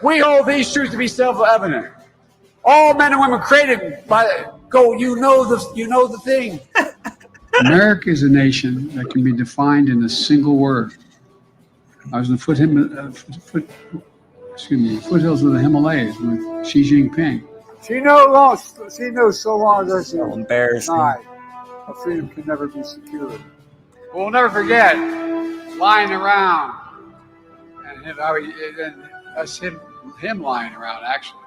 We hold these truths to be self-evident. All men and women created by go. You know the thing. America is a nation that can be defined in a single word. I was in the foothills of the Himalayas with Xi Jinping. She knows so long as So embarrassing. freedom can never be secured. We'll never forget lying around and him lying around actually.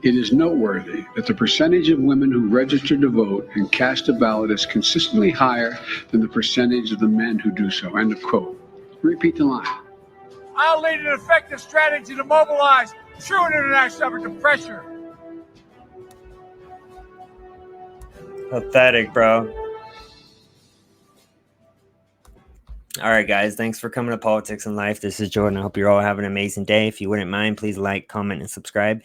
It is noteworthy that the percentage of women who register to vote and cast a ballot is consistently higher than the percentage of the men who do so. End of quote. Repeat the line. I'll lead an effective strategy to mobilize true international effort to pressure. Pathetic, bro. All right, guys. Thanks for coming to Politics and Life. This is Jordan. I hope you're all having an amazing day. If you wouldn't mind, please like, comment, and subscribe.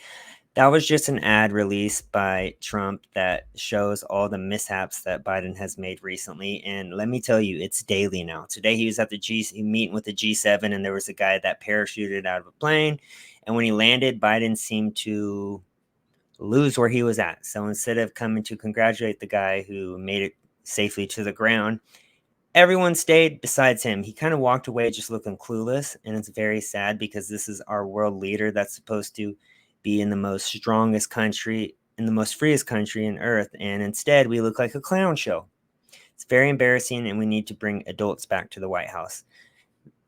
That was just an ad released by Trump that shows all the mishaps that Biden has made recently. And let me tell you, it's daily now. Today he was at the meeting with the G7, and there was a guy that parachuted out of a plane. And when he landed, Biden seemed to lose where he was at. So instead of coming to congratulate the guy who made it safely to the ground, everyone stayed besides him. He kind of walked away just looking clueless. And it's very sad because this is our world leader that's supposed to be in the most strongest country, in the most freest country on earth. And instead, we look like a clown show. It's very embarrassing, and we need to bring adults back to the White House.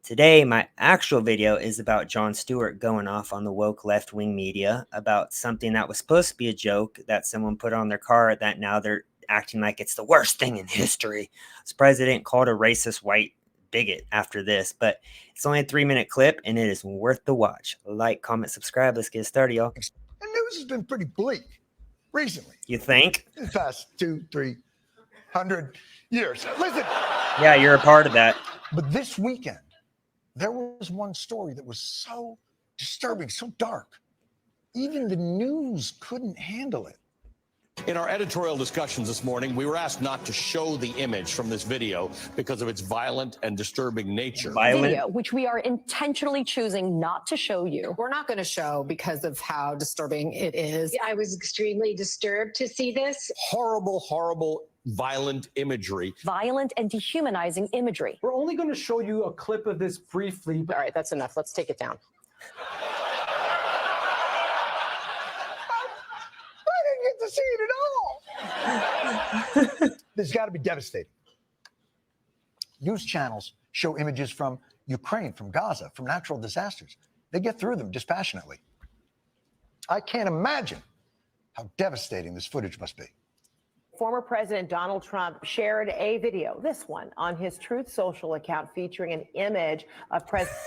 Today, my actual video is about Jon Stewart going off on the woke left-wing media about something that was supposed to be a joke that someone put on their car that now they're acting like it's the worst thing in history. I'm surprised they didn't call it a racist white bigot after this, but it's only a 3-minute clip and it is worth the watch. Like, comment, subscribe. Let's get started, y'all. The news has been pretty bleak recently. You think? In the past 200-300 years. Listen. Yeah, you're a part of that. But this weekend, there was one story that was so disturbing, so dark. Even the news couldn't handle it. In our editorial discussions this morning, we were asked not to show the image from this video because of its violent and disturbing nature. Video, which we are intentionally choosing not to show you. We're not going to show because of how disturbing it is. I was extremely disturbed to see this. Horrible, horrible, violent imagery. Violent and dehumanizing imagery. We're only going to show you a clip of this briefly. All right, that's enough. Let's take it down. To see it at all. This has got to be devastating. News channels show images from Ukraine, from Gaza, from natural disasters. They get through them dispassionately. I can't imagine how devastating this footage must be. Former President Donald Trump shared a video, this one, on his Truth Social account featuring an image of President.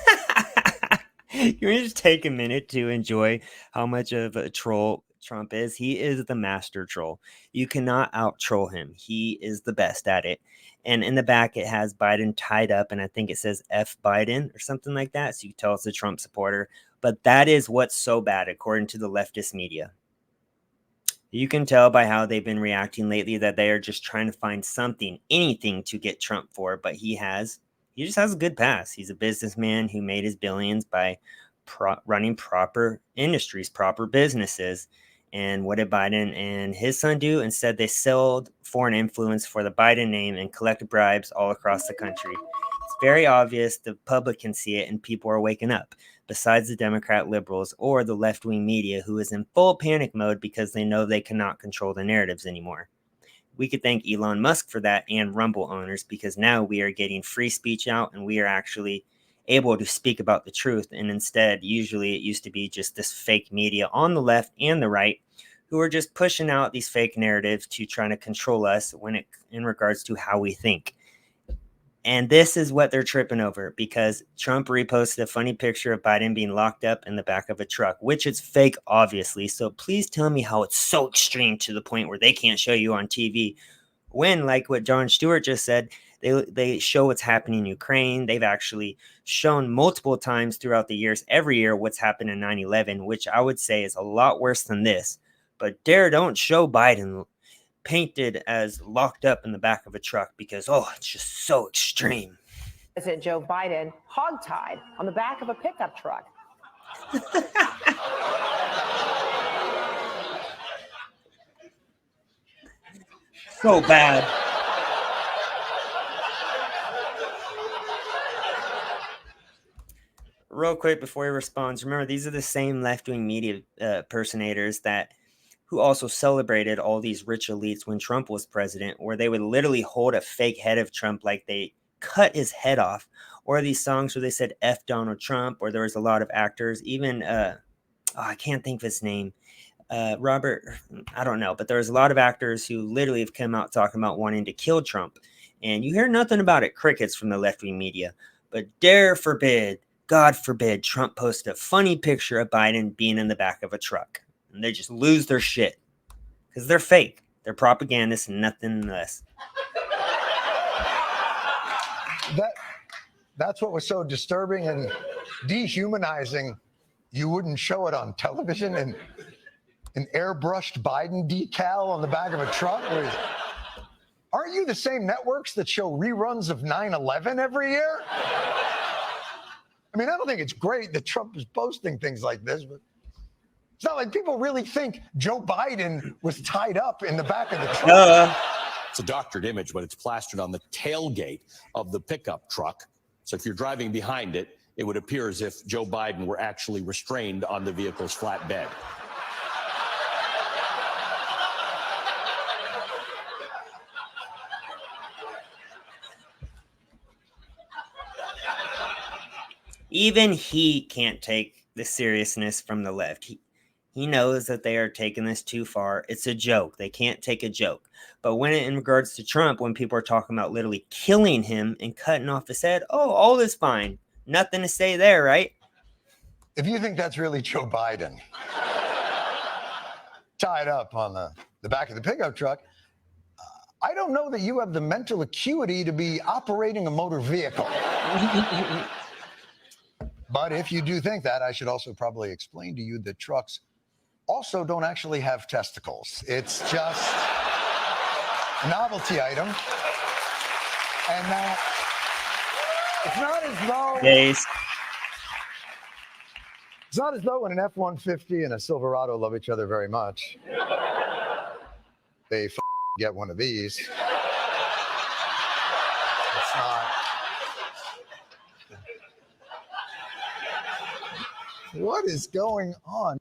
You just take a minute to enjoy how much of a troll Trump is. He is the master troll. You cannot out troll him. He is the best at it. And in the back, it has Biden tied up, and I think it says F Biden or something like that. So you can tell it's a Trump supporter. But that is what's so bad, according to the leftist media. You can tell by how they've been reacting lately that they are just trying to find something, anything to get Trump for. But he just has a good pass. He's a businessman who made his billions by running proper industries, proper businesses. And what did Biden and his son do? Instead, they sold foreign influence for the Biden name and collected bribes all across the country. It's very obvious. The public can see it, and people are waking up, besides the Democrat liberals or the left-wing media, who is in full panic mode because they know they cannot control the narratives anymore. We could thank Elon Musk for that, and Rumble owners, because now we are getting free speech out, and we are actually able to speak about the truth. And instead, usually it used to be just this fake media on the left and the right who are just pushing out these fake narratives to try to control us in regards to how we think. And this is what they're tripping over, because Trump reposted a funny picture of Biden being locked up in the back of a truck, which is fake, obviously. So please tell me how it's so extreme to the point where they can't show you on TV when, like what Jon Stewart just said, they show what's happening in Ukraine. They've actually shown multiple times throughout the years, every year, what's happened in 9/11, which I would say is a lot worse than this. But don't show Biden painted as locked up in the back of a truck because, it's just so extreme. President Joe Biden hogtied on the back of a pickup truck. So bad. Real quick before he responds, remember these are the same left-wing media personators that who also celebrated all these rich elites when Trump was president, where they would literally hold a fake head of Trump like they cut his head off, or these songs where they said F Donald Trump, or there was a lot of actors, even I can't think of his name. Robert, I don't know, but there's a lot of actors who literally have come out talking about wanting to kill Trump. And you hear nothing about it, crickets from the left-wing media. But dare forbid, God forbid, Trump post a funny picture of Biden being in the back of a truck. And they just lose their shit. Because they're fake. They're propagandists and nothing less. That's what was so disturbing and dehumanizing. You wouldn't show it on television and an airbrushed Biden decal on the back of a truck. Aren't you the same networks that show reruns of 9/11 every year? I mean, I don't think it's great that Trump is posting things like this, but it's not like people really think Joe Biden was tied up in the back of the truck. It's a doctored image, but it's plastered on the tailgate of the pickup truck. So if you're driving behind it, it would appear as if Joe Biden were actually restrained on the vehicle's flatbed. Even he can't take the seriousness from the left. He knows that they are taking this too far. It's a joke. They can't take a joke. But when in regards to Trump, when people are talking about literally killing him and cutting off his head, oh, all is fine. Nothing to say there, right? If you think that's really Joe Biden tied up on the back of the pickup truck, I don't know that you have the mental acuity to be operating a motor vehicle. But if you do think that, I should also probably explain to you that trucks also don't actually have testicles. It's just a novelty item. And it's not as though... Days. It's not as though when an F-150 and a Silverado love each other very much, they get one of these. It's not... What is going on?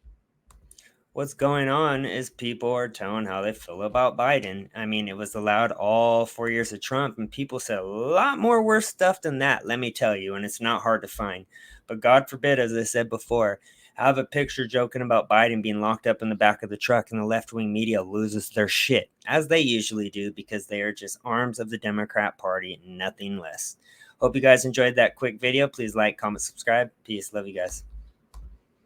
What's going on is people are telling how they feel about Biden. I mean, it was allowed all 4 years of Trump, and people said a lot more worse stuff than that, let me tell you, and it's not hard to find. But God forbid, as I said before, have a picture joking about Biden being locked up in the back of the truck, and the left-wing media loses their shit, as they usually do, because they are just arms of the Democrat Party, nothing less. Hope you guys enjoyed that quick video. Please like, comment, subscribe. Peace. Love you guys.